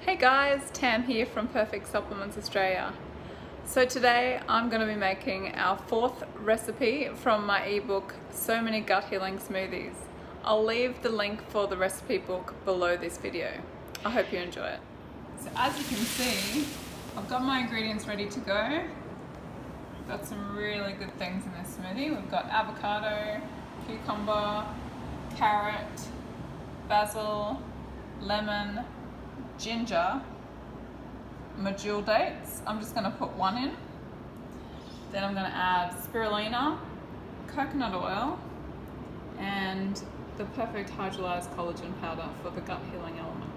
Hey guys, Tam here from Perfect Supplements Australia. So today I'm going to be making our fourth recipe from my ebook, So Many Gut-healing Smoothies. I'll leave the link for the recipe book below this video. I hope you enjoy it. So as you can see, I've got my ingredients ready to go. Got some really good things in this smoothie. We've got avocado, cucumber, carrot, basil, lemon, ginger, Medjool dates. I'm just going to put one in. Then I'm going to add spirulina, coconut oil, and the perfect hydrolyzed collagen powder for the gut healing element.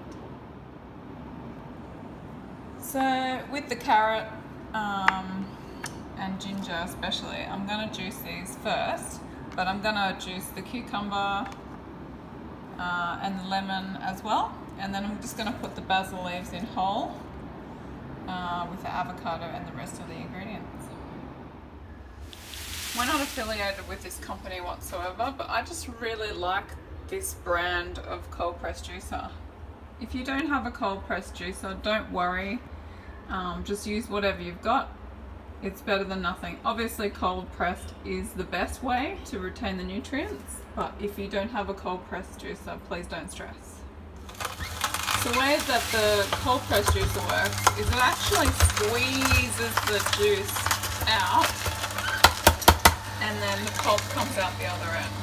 So with the carrot and ginger especially, I'm going to juice these first, but I'm going to juice the cucumber and the lemon as well. And then I'm just going to put the basil leaves in whole with the avocado and the rest of the ingredients. We're not affiliated with this company whatsoever, but I just really like this brand of cold press juicer. If you don't have a cold press juicer, don't worry. Just use whatever you've got. It's better than nothing. Obviously cold pressed is the best way to retain the nutrients, but if you don't have a cold press juicer, please don't stress. The way that the cold press juicer works is it actually squeezes the juice out and then the pulp comes out the other end.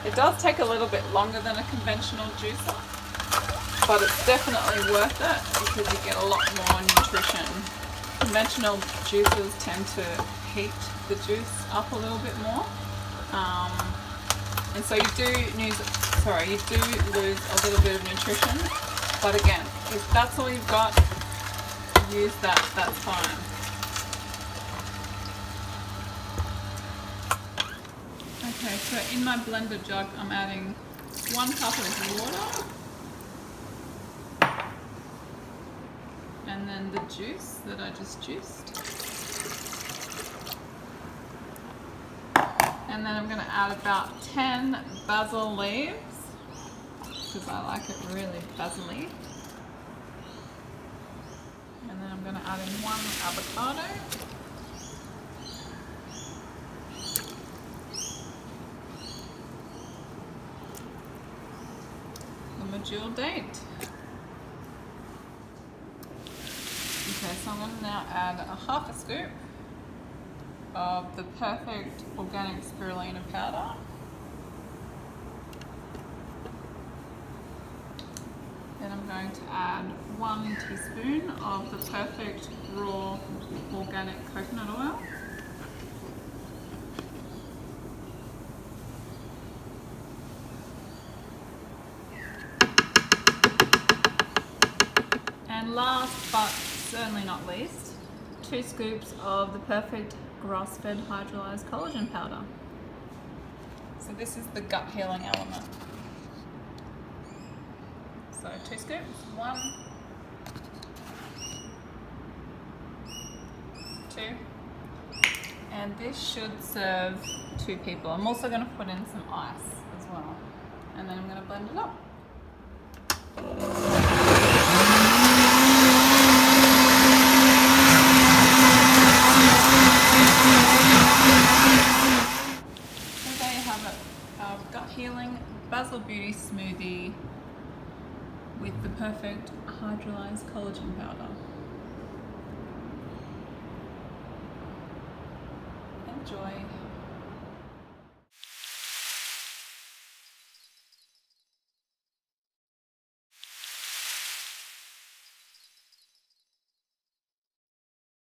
It does take a little bit longer than a conventional juicer, but it's definitely worth it because you get a lot more nutrition. Conventional juicers tend to heat the juice up a little bit more. And so you do lose a little bit of nutrition, but again, if that's all you've got, use that, that's fine. Okay, so in my blender jug, I'm adding 1 cup of water, and then the juice that I just juiced. And then I'm going to add about 10 basil leaves, because I like it really basil-y. And then I'm going to add in 1 avocado. The Medjool date. Okay, so I'm going to now add a half a scoop of the perfect organic spirulina powder. Then I'm going to add 1 teaspoon of the perfect raw organic coconut oil. And last but certainly not least, 2 scoops of the perfect grass-fed hydrolyzed collagen powder. So this is the gut healing element. So 2 scoops, 1, 2, and this should serve 2 people. I'm also going to put in some ice as well, and then I'm going to blend it up. Our gut healing basil beauty smoothie with the perfect hydrolyzed collagen powder. Enjoy.